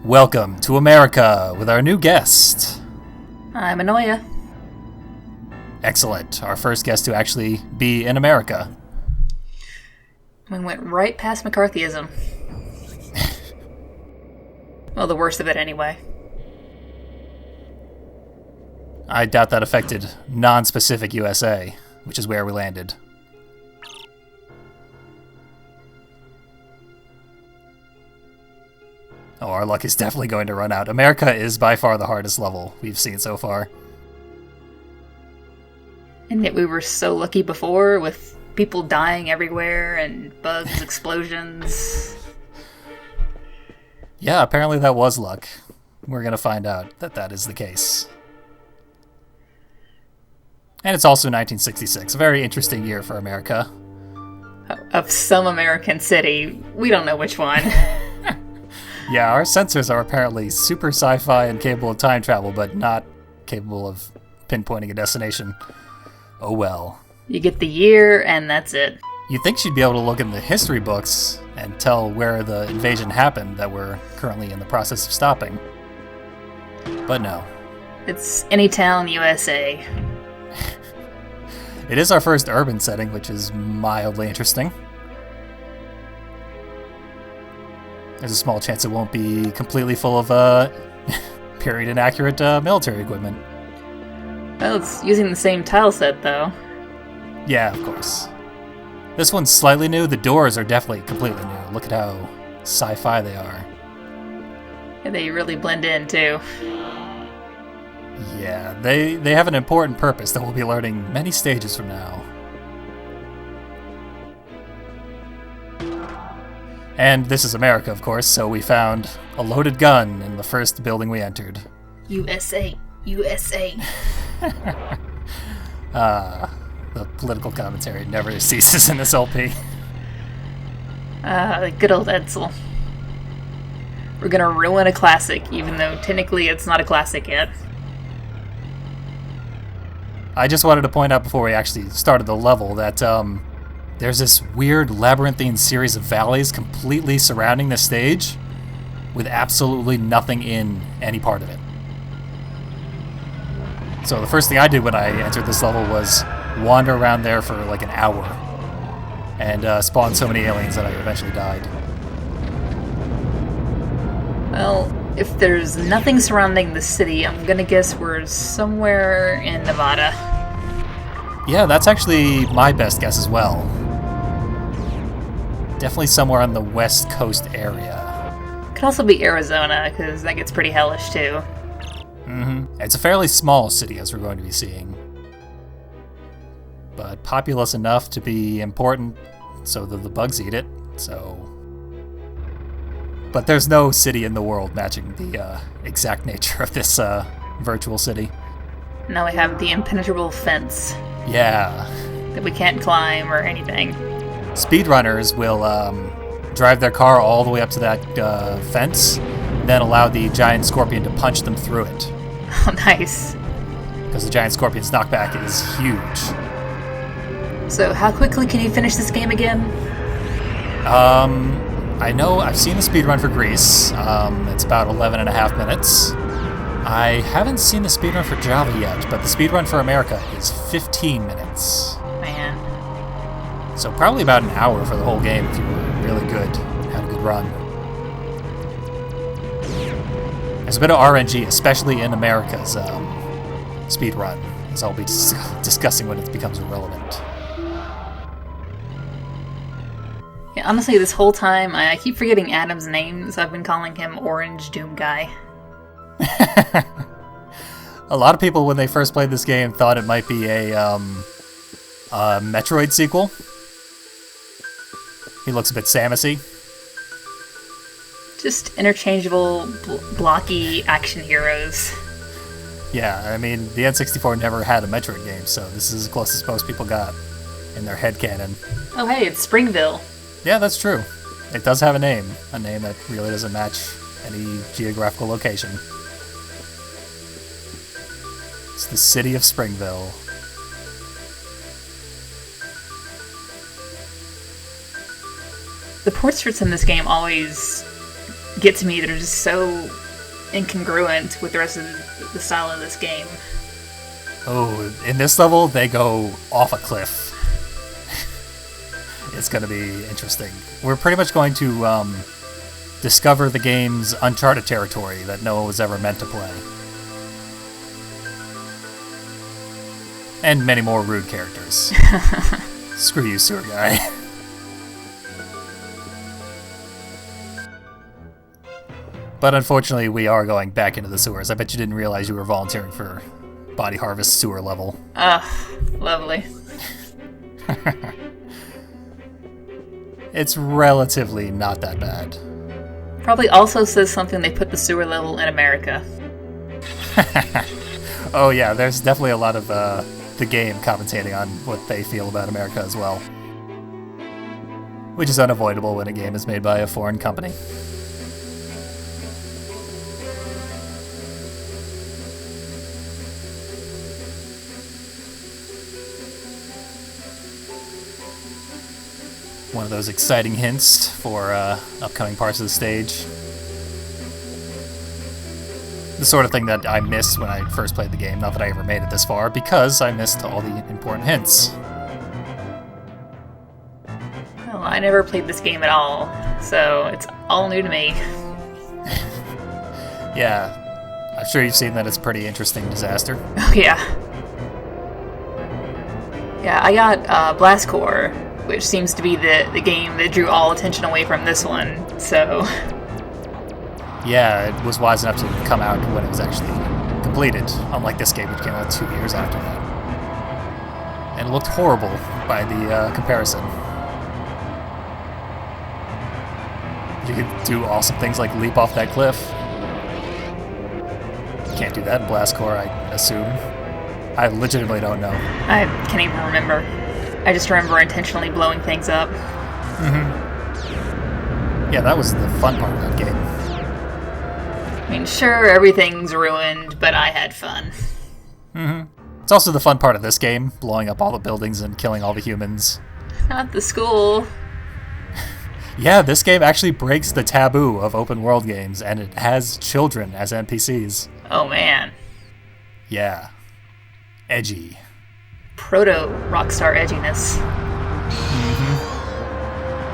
Welcome to America with our new guest. I'm Anoya. Excellent. Our first guest to actually be in America. We went right past McCarthyism. Well, the worst of it anyway. I doubt that affected non-specific USA, which is where we landed. Oh, our luck is definitely going to run out. America is by far the hardest level we've seen so far. And yet we were so lucky before with people dying everywhere and bugs, explosions. Yeah, apparently that was luck. We're going to find out that that is the case. And it's also 1966, a very interesting year for America. Of some American city. We don't know which one. Yeah, our sensors are apparently super sci-fi and capable of time travel, but not capable of pinpointing a destination. Oh well. You get the year, and that's it. You'd think she'd be able to look in the history books and tell where the invasion happened that we're currently in the process of stopping. But no. It's any town, USA. It is our first urban setting, which is mildly interesting. There's a small chance it won't be completely full of period inaccurate military equipment. Well, it's using the same tile set, though. Yeah, of course. This one's slightly new. The doors are definitely completely new. Look at how sci-fi they are. Yeah, they really blend in, too. Yeah, they have an important purpose that we'll be learning many stages from now. And this is America, of course, so we found a loaded gun in the first building we entered. USA. USA. The political commentary never ceases in this LP. Good old Edsel. We're gonna ruin a classic, even though technically it's not a classic yet. I just wanted to point out before we actually started the level that there's this weird labyrinthine series of valleys completely surrounding the stage with absolutely nothing in any part of it. So the first thing I did when I entered this level was wander around there for like an hour and spawn so many aliens that I eventually died. Well, if there's nothing surrounding the city, I'm gonna guess we're somewhere in Nevada. Yeah, that's actually my best guess as well. Definitely somewhere on the West Coast area. Could also be Arizona, because that gets pretty hellish too. Mm-hmm. It's a fairly small city, as we're going to be seeing. But populous enough to be important so that the bugs eat it, so... But there's no city in the world matching the exact nature of this virtual city. Now we have the impenetrable fence. Yeah. That we can't climb or anything. Speedrunners will drive their car all the way up to that fence, then allow the giant scorpion to punch them through it. Oh, nice. Because the giant scorpion's knockback is huge. So how quickly can you finish this game again? I know I've seen the speedrun for Greece. It's about 11 and a half minutes. I haven't seen the speedrun for Java yet, but the speedrun for America is 15 minutes. Man. So probably about an hour for the whole game if you were really good, had a good run. There's a bit of RNG, especially in America's speedrun, as I'll be discussing when it becomes relevant. Yeah, honestly, this whole time, I keep forgetting Adam's name, so I've been calling him Orange Doom Guy. A lot of people, when they first played this game, thought it might be a Metroid sequel. He looks a bit Samusy. Just interchangeable, blocky action heroes. Yeah, I mean, the N64 never had a Metroid game, so this is as close as most people got in their headcanon. Oh hey, it's Springville. Yeah, that's true. It does have a name that really doesn't match any geographical location. It's the city of Springville. The portraits in this game always get to me. They're just so incongruent with the rest of the style of this game. Oh, in this level, they go off a cliff. It's going to be interesting. We're pretty much going to discover the game's uncharted territory that no one was ever meant to play. And many more rude characters. Screw you, sewer guy. But unfortunately, we are going back into the sewers. I bet you didn't realize you were volunteering for Body Harvest sewer level. Lovely. It's relatively not that bad. Probably also says something they put the sewer level in America. Oh yeah, there's definitely a lot of the game commentating on what they feel about America as well. Which is unavoidable when a game is made by a foreign company. One of those exciting hints for upcoming parts of the stage. The sort of thing that I missed when I first played the game, not that I ever made it this far, because I missed all the important hints. Well, I never played this game at all, so it's all new to me. Yeah, I'm sure you've seen that it's a pretty interesting disaster. Oh yeah. Yeah, I got Blast Corps, which seems to be the game that drew all attention away from this one, so... Yeah, it was wise enough to come out when it was actually completed, unlike this game, which came out 2 years after that. And it looked horrible by the comparison. You could do awesome things like leap off that cliff. You can't do that in Blast Corps, I assume. I legitimately don't know. I can't even remember. I just remember intentionally blowing things up. Yeah, that was the fun part of that game. I mean, sure, everything's ruined, but I had fun. It's also the fun part of this game, blowing up all the buildings and killing all the humans. Not the school. Yeah, this game actually breaks the taboo of open world games, and it has children as NPCs. Oh man. Yeah. Edgy. Proto-Rockstar edginess.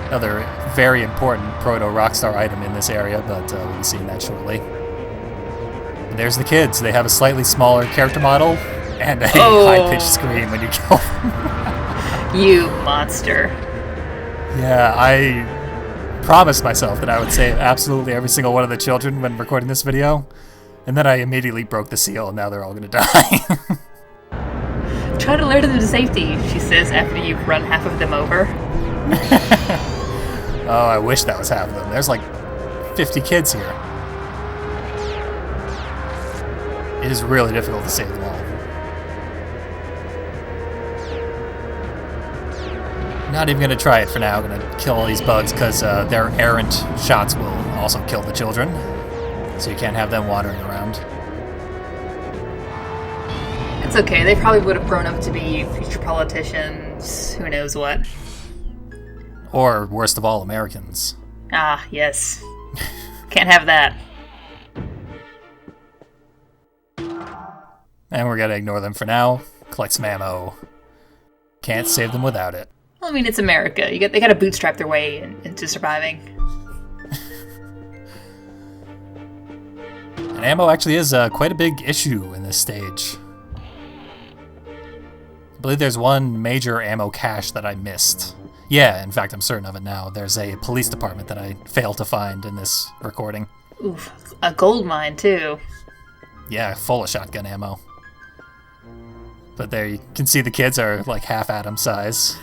Another very important proto-Rockstar item in this area, but we'll be seeing that shortly. And there's the kids. They have a slightly smaller character model and a high-pitched scream when you kill them. You monster. Yeah, I promised myself that I would save absolutely every single one of the children when recording this video, and then I immediately broke the seal, and now they're all going to die. Try to alert them to safety, she says after you've run half of them over. Oh, I wish that was half of them. There's like 50 kids here. It is really difficult to save them all. Not even going to try it for now. I'm going to kill all these bugs because their errant shots will also kill the children. So you can't have them wandering around. It's okay, they probably would have grown up to be future politicians, who knows what. Or, worst of all, Americans. Ah, yes. Can't have that. And we're going to ignore them for now. Collect some ammo. Can't save them without it. Well, I mean, it's America. They gotta bootstrap their way into surviving. And ammo actually is quite a big issue in this stage. I believe there's one major ammo cache that I missed. Yeah, in fact, I'm certain of it now. There's a police department that I failed to find in this recording. Oof, a gold mine, too. Yeah, full of shotgun ammo. But there you can see the kids are like half Adam size.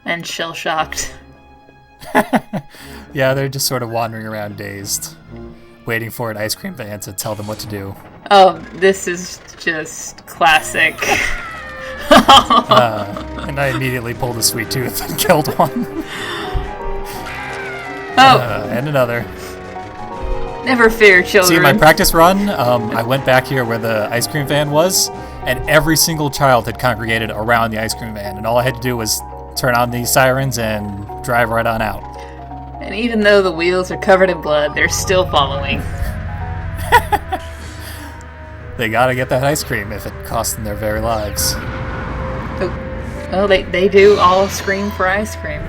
And shell-shocked. Yeah, they're just sort of wandering around dazed, waiting for an ice cream van to tell them what to do. Oh, this is just classic. And I immediately pulled a sweet tooth and killed one. And another. Never fear, children. See, in my practice run, I went back here where the ice cream van was, and every single child had congregated around the ice cream van, and all I had to do was turn on these sirens and drive right on out. And even though the wheels are covered in blood, they're still following. They gotta get that ice cream if it costs them their very lives. Oh, well, they do all scream for ice cream.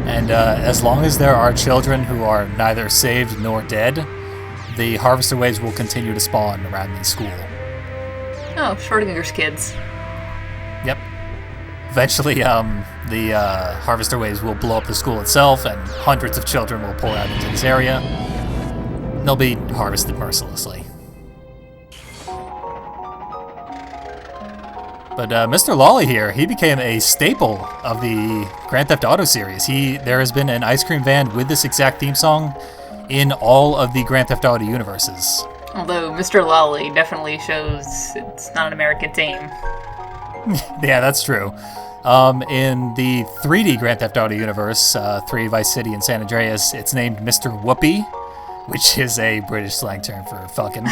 And as long as there are children who are neither saved nor dead, the Harvester Waves will continue to spawn around the school. Oh, Schrodinger's kids. Yep. Eventually, the Harvester Waves will blow up the school itself, and hundreds of children will pour out into this area. They'll be harvested mercilessly. But Mr. Lawley here, he became a staple of the Grand Theft Auto series. There has been an ice cream van with this exact theme song in all of the Grand Theft Auto universes. Although Mr. Lawley definitely shows it's not an American team. Yeah, that's true. In the 3D Grand Theft Auto universe, 3 Vice City and San Andreas, it's named Mr. Whoopi, which is a British slang term for fucking.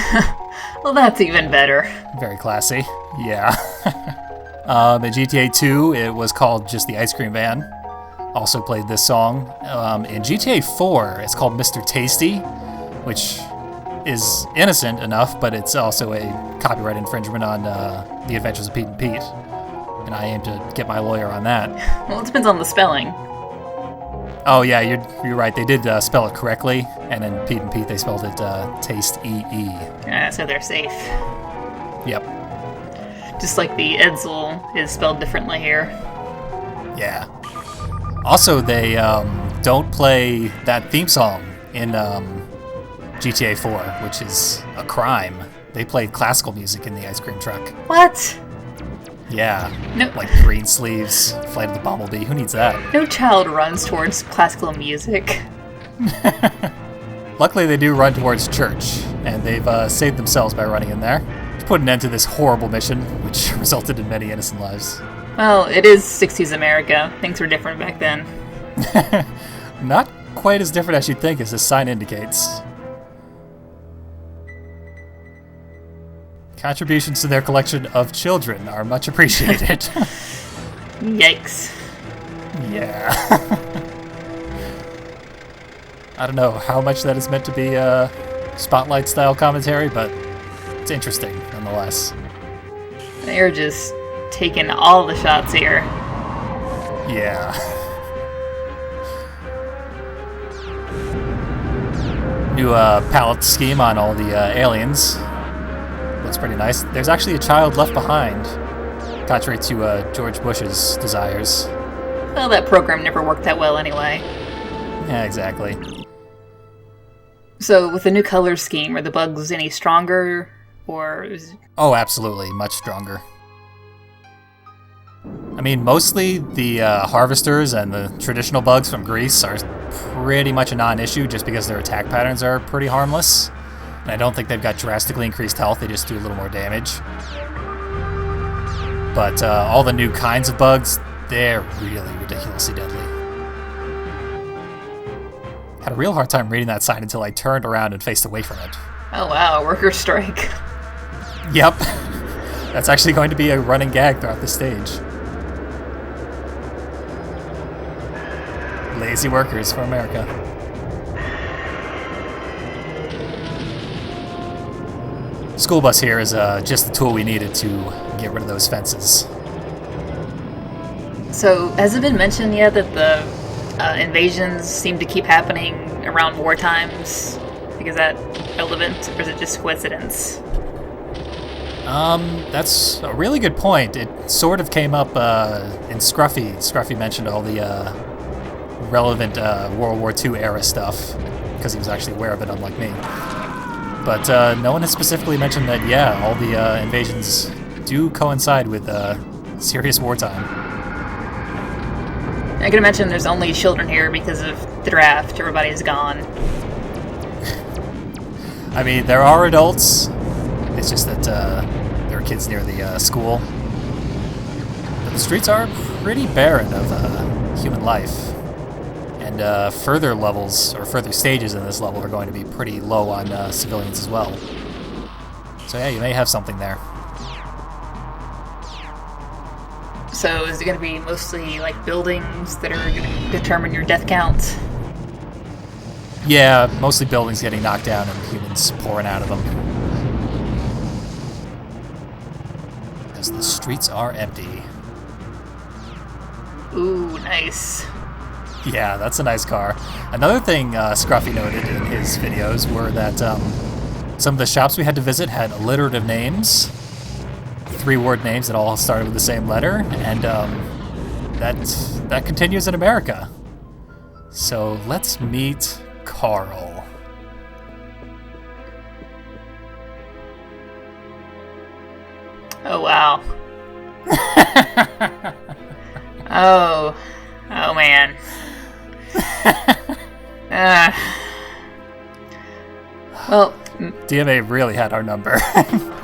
Well, that's even better. Very classy. Yeah. In GTA 2, it was called just the Ice Cream Van. Also played this song. In GTA 4, it's called Mr. Tasty, which is innocent enough, but it's also a copyright infringement on The Adventures of Pete and Pete. And I aim to get my lawyer on that. Well, it depends on the spelling. Oh yeah, you're right. They did spell it correctly, and in Pete and Pete they spelled it Taste E-E. So they're safe. Yep. Just like the Edsel is spelled differently here. Yeah. Also, they don't play that theme song in GTA 4, which is a crime. They played classical music in the ice cream truck. What? Yeah. No. Like Green Sleeves, Flight of the Bumblebee. Who needs that? No child runs towards classical music. Luckily, they do run towards church, and they've saved themselves by running in there to put an end to this horrible mission, which resulted in many innocent lives. Well, it is 60s America. Things were different back then. Not quite as different as you'd think, as this sign indicates. Contributions to their collection of children are much appreciated. Yikes. Yeah. I don't know how much that is meant to be spotlight-style commentary, but it's interesting nonetheless. They're just taking all the shots here. Yeah. New palette scheme on all the aliens. Looks pretty nice. There's actually a child left behind, contrary to George Bush's desires. Well, that program never worked that well anyway. Yeah, exactly. So, with the new color scheme, are the bugs any stronger, or... Oh, absolutely. Much stronger. I mean, mostly the harvesters and the traditional bugs from Greece are pretty much a non-issue just because their attack patterns are pretty harmless. And I don't think they've got drastically increased health, they just do a little more damage. But all the new kinds of bugs, they're really ridiculously deadly. Had a real hard time reading that sign until I turned around and faced away from it. Oh wow, worker strike. Yep. That's actually going to be a running gag throughout the stage. Lazy workers for America. School bus here is just the tool we needed to get rid of those fences. So, has it been mentioned yet that the invasions seem to keep happening around war times? Like, is that relevant, or is it just coincidence? That's a really good point. It sort of came up in Scruffy. Scruffy mentioned all the relevant World War II era stuff, because he was actually aware of it, unlike me. But no one has specifically mentioned that, yeah, all the invasions do coincide with serious wartime. I can imagine there's only children here because of the draft. Everybody's gone. I mean, there are adults. It's just that there are kids near the school. But the streets are pretty barren of human life. And further levels, or further stages in this level, are going to be pretty low on civilians as well. So yeah, you may have something there. So is it going to be mostly like buildings that are going to determine your death count? Yeah, mostly buildings getting knocked down and humans pouring out of them. Because the streets are empty. Ooh, nice. Yeah, that's a nice car. Another thing Scruffy noted in his videos were that some of the shops we had to visit had alliterative names, 3-word names that all started with the same letter, and that continues in America. So let's meet Carl. Oh, wow. Oh man. Well, DMA really had our number.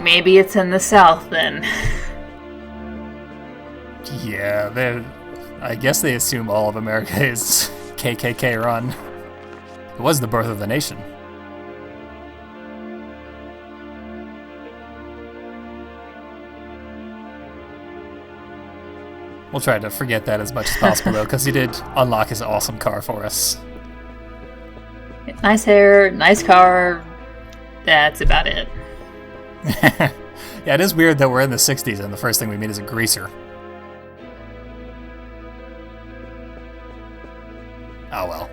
maybe it's in the South then. Yeah, I guess they assume all of America is KKK run. It was the birth of the nation. We'll try to forget that as much as possible, though, because he did unlock his awesome car for us. Nice hair, nice car. That's about it. Yeah, it is weird that we're in the 60s and the first thing we meet is a greaser. Oh well.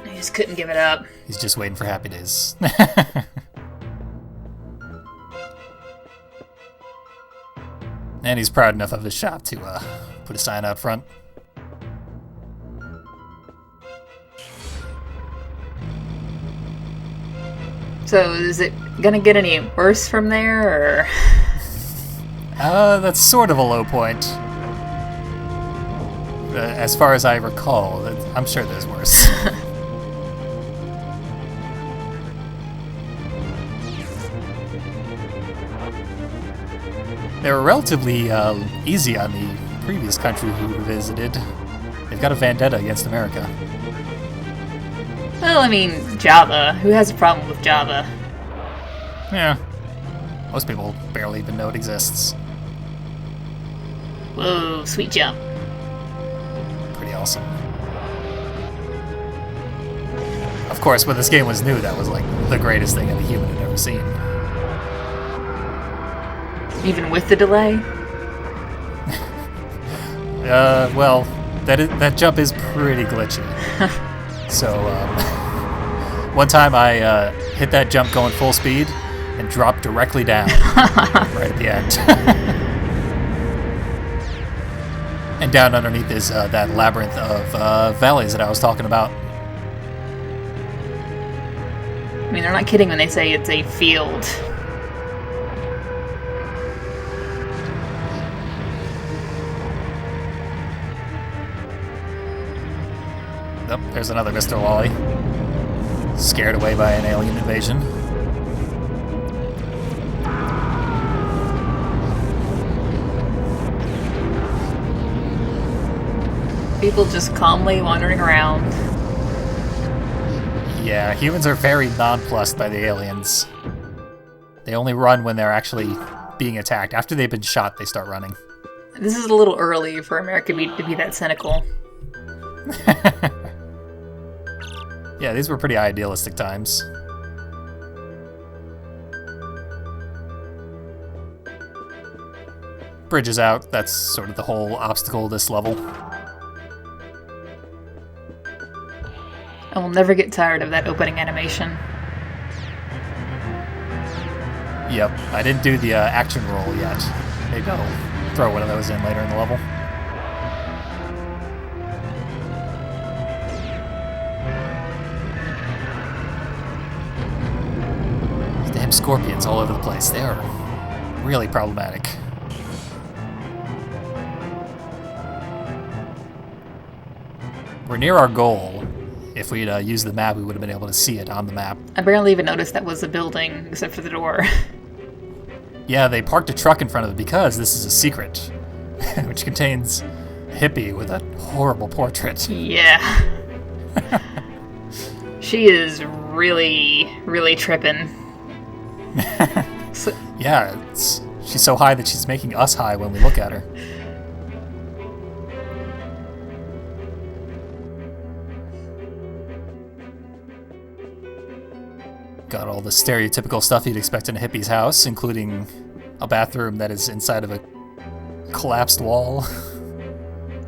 I just couldn't give it up. He's just waiting for happy days. And he's proud enough of his shop to put a sign out front. So is it gonna get any worse from there, or? That's sort of a low point. As far as I recall, I'm sure there's worse. They were relatively easy on the previous country we visited. They've got a vendetta against America. Well, I mean, Java. Who has a problem with Java? Yeah. Most people barely even know it exists. Whoa, sweet jump. Pretty awesome. Of course, when this game was new, that was like the greatest thing any human had ever seen. Even with the delay? Well, that jump is pretty glitchy. So, one time I hit that jump going full speed and dropped directly down right at the end. And down underneath is that labyrinth of valleys that I was talking about. I mean, they're not kidding when they say it's a field. Oh, there's another Mr. Wally. Scared away by an alien invasion. People just calmly wandering around. Yeah, humans are very nonplussed by the aliens. They only run when they're actually being attacked. After they've been shot, they start running. This is a little early for America to be that cynical. Yeah, these were pretty idealistic times. Bridge is out. That's sort of the whole obstacle of this level. I will never get tired of that opening animation. Yep, I didn't do the action roll yet. Maybe I'll throw one of those in later in the level. These damn scorpions all over the place. They are really problematic. We're near our goal. If we'd used the map, we would have been able to see it on the map. I barely even noticed that was a building, except for the door. Yeah, they parked a truck in front of it because this is a secret, which contains a hippie with a horrible portrait. Yeah. She is really, really tripping. Yeah, She's so high that she's making us high when we look at her. Got all the stereotypical stuff you'd expect in a hippie's house, including a bathroom that is inside of a collapsed wall.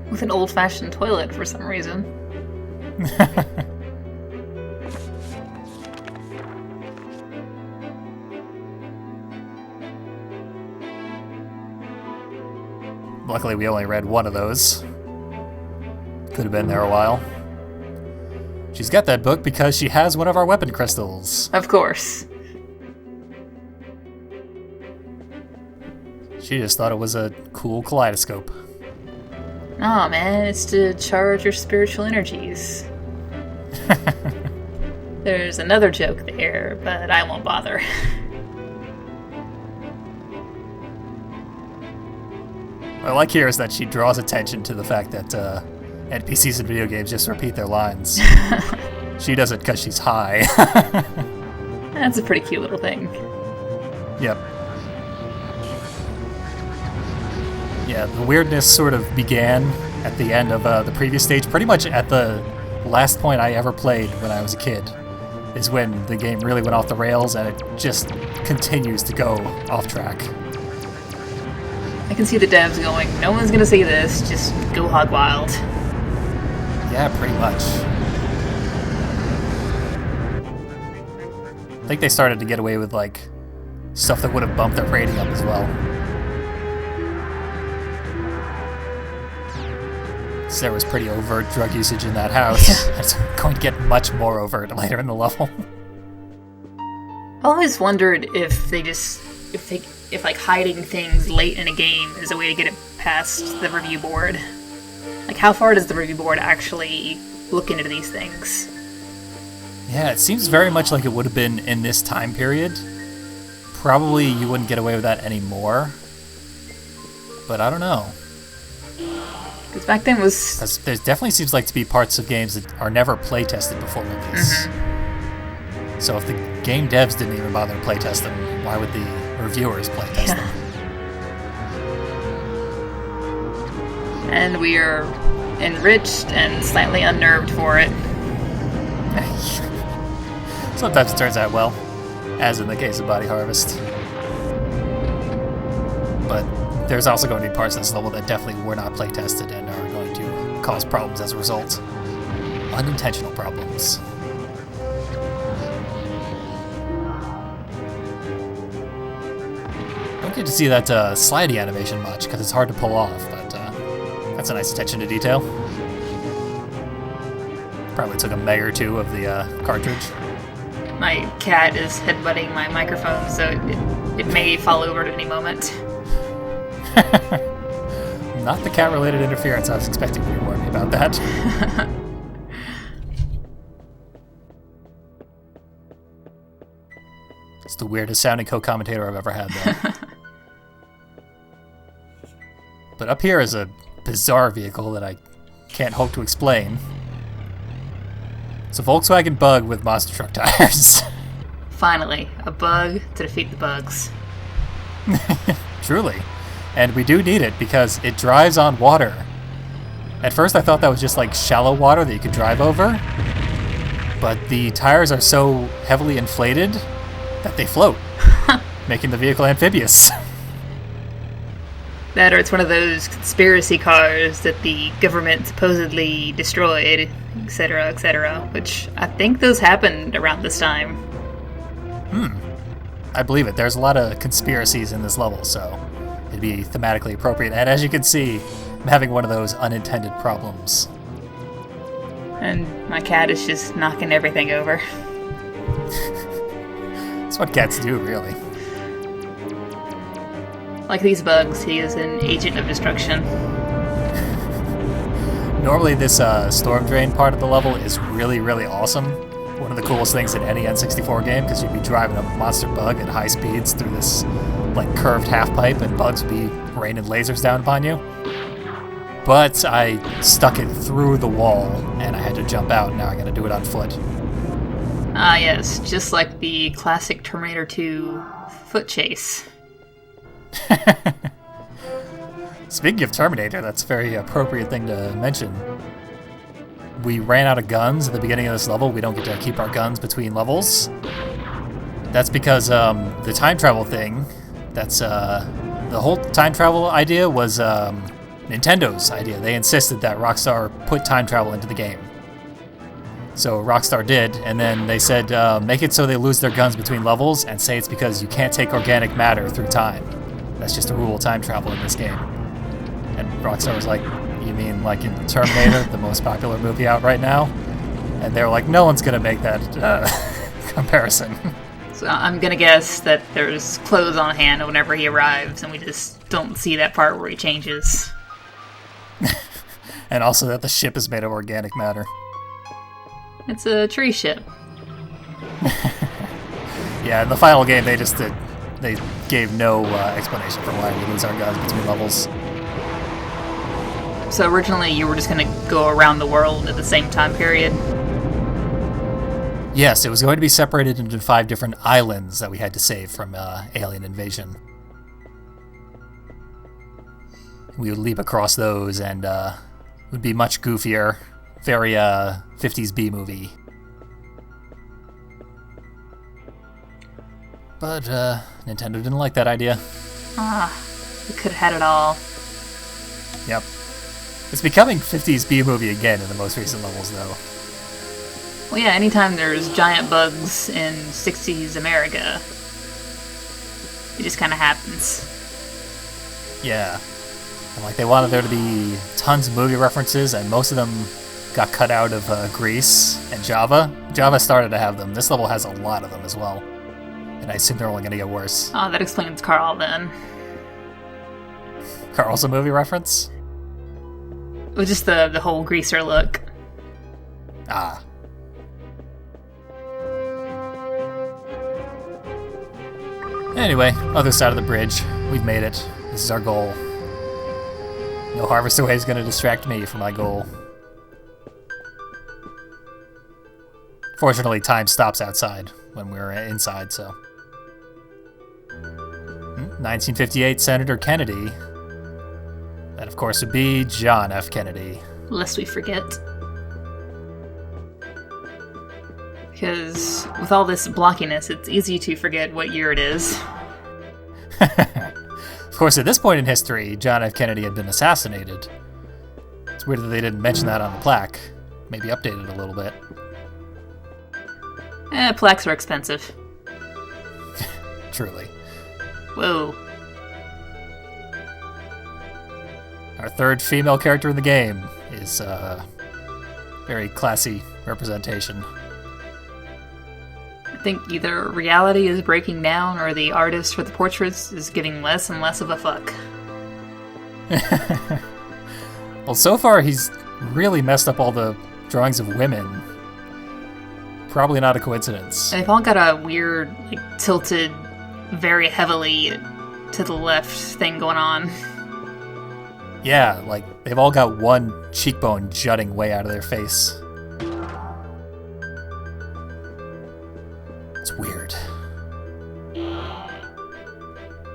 With an old-fashioned toilet for some reason. Luckily, we only read one of those. Could have been there a while. She's got that book because she has one of our weapon crystals. Of course. She just thought it was a cool kaleidoscope. Aw, man, it's to charge your spiritual energies. There's another joke there, but I won't bother. What I like here is that she draws attention to the fact that NPCs in video games just repeat their lines. She does it because she's high. That's a pretty cute little thing. Yep. Yeah, the weirdness sort of began at the end of the previous stage, pretty much at the last point I ever played when I was a kid, is when the game really went off the rails and it just continues to go off track. I can see the devs going, no one's gonna see this, just go hog wild. Yeah, pretty much. I think they started to get away with, like, stuff that would have bumped their rating up as well. So there was pretty overt drug usage in that house. It's going to get much more overt later in the level. I always wondered if like hiding things late in a game is a way to get it past the review board. Like, how far does the review board actually look into these things? Yeah, it seems very much like it would have been in this time period. Probably you wouldn't get away with that anymore. But I don't know. Because back then was... There definitely seems like to be parts of games that are never play-tested before release. Mm-hmm. So if the game devs didn't even bother to play-test them, why would the reviewers play-test them? And we are enriched and slightly unnerved for it. Sometimes it turns out well, as in the case of Body Harvest. But there's also going to be parts of this level that definitely were not play-tested and are going to cause problems as a result. Unintentional problems. Don't get to see that slidey animation much because it's hard to pull off, but that's a nice attention to detail. Probably took a meg or two of the cartridge. My cat is headbutting my microphone, so it may fall over at any moment. Not the cat-related interference I was expecting when you warned me about that. It's the weirdest sounding co-commentator I've ever had, though. But up here is a bizarre vehicle that I can't hope to explain. It's a Volkswagen Bug with monster truck tires. Finally, a bug to defeat the bugs. Truly. And we do need it because it drives on water. At first I thought that was just like shallow water that you could drive over. But the tires are so heavily inflated that they float, making the vehicle amphibious. That or it's one of those conspiracy cars that the government supposedly destroyed, etc., which I think those happened around this time. I believe it. There's a lot of conspiracies in this level, so it'd be thematically appropriate. And as you can see, I'm having one of those unintended problems. And my cat is just knocking everything over. That's what cats do, really. Like these bugs, he is an agent of destruction. Normally this storm drain part of the level is really, really awesome. One of the coolest things in any N64 game, because you'd be driving a monster bug at high speeds through this like curved half pipe and bugs would be raining lasers down upon you. But I stuck it through the wall and I had to jump out, and now I gotta do it on foot. Ah yes, just like the classic Terminator 2 foot chase. Speaking of Terminator, that's a very appropriate thing to mention. We ran out of guns at the beginning of this level. We don't get to keep our guns between levels. That's because the time travel thing, that's the whole time travel idea was Nintendo's idea. They insisted that Rockstar put time travel into the game. So Rockstar did, and then they said make it so they lose their guns between levels and say it's because you can't take organic matter through time. That's just a rule of time travel in this game. And Rockstar was like, you mean like in Terminator, the most popular movie out right now? And they were like, no one's going to make that comparison. So I'm going to guess that there's clothes on hand whenever he arrives, and we just don't see that part where he changes. And also that the ship is made of organic matter. It's a tree ship. Yeah, in the final game, they gave no explanation for why we lose our guns between levels. So originally you were just going to go around the world at the same time period? Yes, it was going to be separated into 5 different islands that we had to save from alien invasion. We would leap across those, and it would be much goofier. Very 50s B-movie. But Nintendo didn't like that idea. We could have had it all. Yep. It's becoming 50s B-movie again in the most recent levels, though. Well, yeah, anytime there's giant bugs in 60s America, it just kind of happens. Yeah. And like they wanted there to be tons of movie references, and most of them got cut out of Grease and Java. Java started to have them. This level has a lot of them as well. And I assume they're only going to get worse. Oh, that explains Carl then. Carl's a movie reference? It was just the whole greaser look. Ah. Anyway, other side of the bridge. We've made it. This is our goal. No Harvester Wave is going to distract me from my goal. Fortunately, time stops outside when we're inside, so. 1958, Senator Kennedy. That, of course, would be John F. Kennedy. Lest we forget. Because with all this blockiness, it's easy to forget what year it is. Of course, at this point in history, John F. Kennedy had been assassinated. It's weird that they didn't mention that on the plaque. Maybe update it a little bit. Plaques are expensive. Truly. Whoa. Our third female character in the game is very classy representation. I think either reality is breaking down or the artist for the portraits is giving less and less of a fuck. Well, so far he's really messed up all the drawings of women. Probably not a coincidence. They've all got a weird, tilted, very heavily to the left thing going on. Yeah, they've all got one cheekbone jutting way out of their face. It's weird.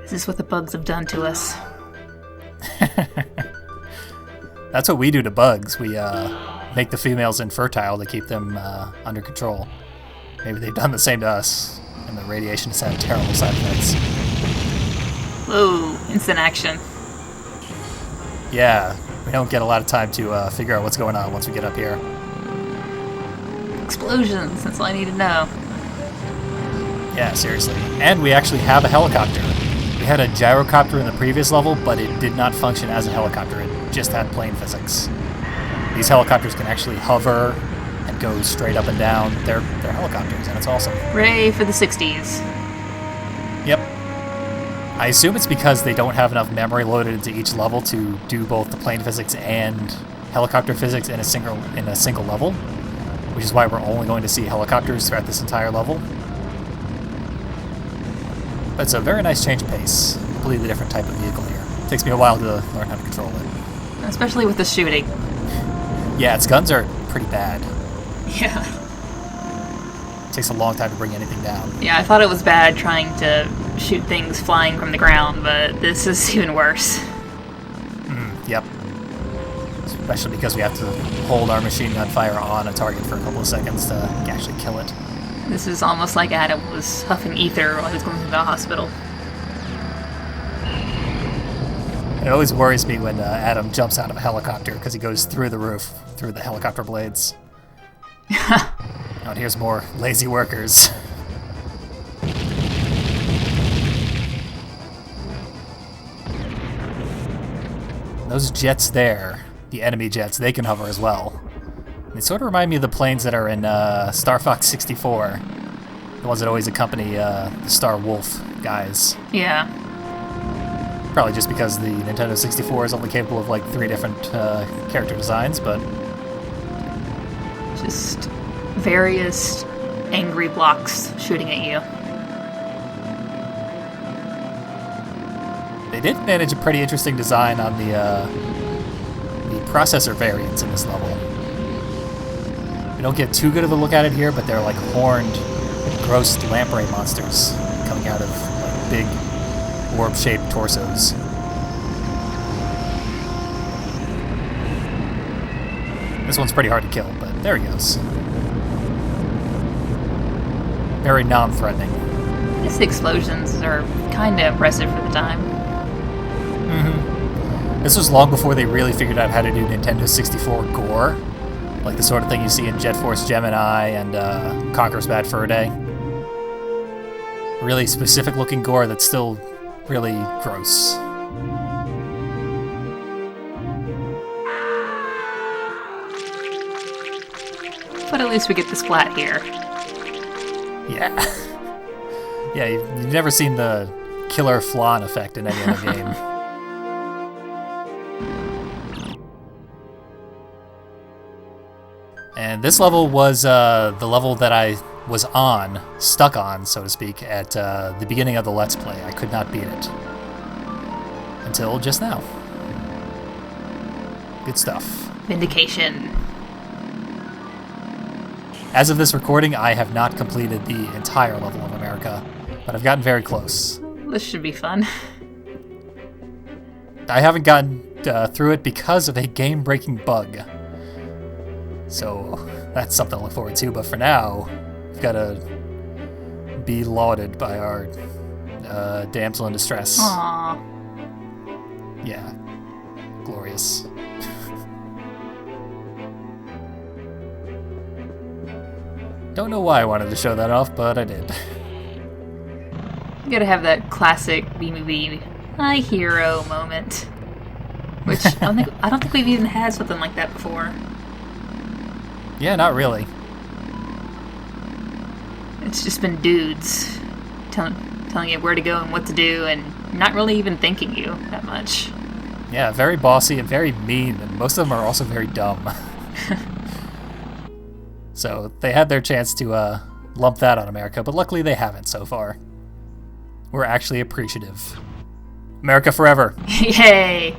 Is this what the bugs have done to us? That's what we do to bugs. We make the females infertile to keep them under control. Maybe they've done the same to us, and the radiation has had terrible side effects. Whoa, instant action. Yeah, we don't get a lot of time to figure out what's going on once we get up here. Explosions, that's all I need to know. Yeah, seriously. And we actually have a helicopter. We had a gyrocopter in the previous level, but it did not function as a helicopter. It just had plane physics. These helicopters can actually hover and go straight up and down. They're helicopters, and it's awesome. Hooray for the 60s. Yep. I assume it's because they don't have enough memory loaded into each level to do both the plane physics and helicopter physics in a single level, which is why we're only going to see helicopters throughout this entire level. But it's a very nice change of pace. Completely different type of vehicle here. It takes me a while to learn how to control it. Especially with the shooting. Yeah, its guns are pretty bad. Yeah. It takes a long time to bring anything down. Yeah, I thought it was bad trying to shoot things flying from the ground, but this is even worse. Yep. Especially because we have to hold our machine gun fire on a target for a couple of seconds to actually kill it. This is almost like Adam was huffing ether while he was going to the hospital. It always worries me when Adam jumps out of a helicopter because he goes through the roof, through the helicopter blades. Oh, and here's more lazy workers. Those jets there, the enemy jets, they can hover as well. They sort of remind me of the planes that are in Star Fox 64. The ones that always accompany the Star Wolf guys. Yeah. Probably just because the Nintendo 64 is only capable of like 3 different character designs, but... Just various angry blocks shooting at you. They did manage a pretty interesting design on the processor variants in this level. We don't get too good of a look at it here, but they're like horned, gross lamprey monsters coming out of like big orb-shaped torsos. This one's pretty hard to kill, but there he goes. Very non-threatening. These explosions are kind of impressive for the time. This was long before they really figured out how to do Nintendo 64 gore, like the sort of thing you see in Jet Force Gemini and Conker's Bad Fur Day. Really specific looking gore that's still really gross. But at least we get the splat here. Yeah. Yeah, you've never seen the killer flan effect in any other game. And this level was the level that I was stuck on, so to speak, at the beginning of the Let's Play. I could not beat it. Until just now. Good stuff. Vindication. As of this recording, I have not completed the entire level of America, but I've gotten very close. This should be fun. I haven't gotten through it because of a game-breaking bug. So that's something to look forward to, but for now, we've got to be lauded by our damsel in distress. Aww. Yeah. Glorious. Don't know why I wanted to show that off, but I did. You gotta have that classic B-movie my hero moment. Which I don't think we've even had something like that before. Yeah, not really. It's just been dudes telling you where to go and what to do, and not really even thanking you that much. Yeah, very bossy and very mean, and most of them are also very dumb. So they had their chance to lump that on America, but luckily they haven't so far. We're actually appreciative. America forever! Yay!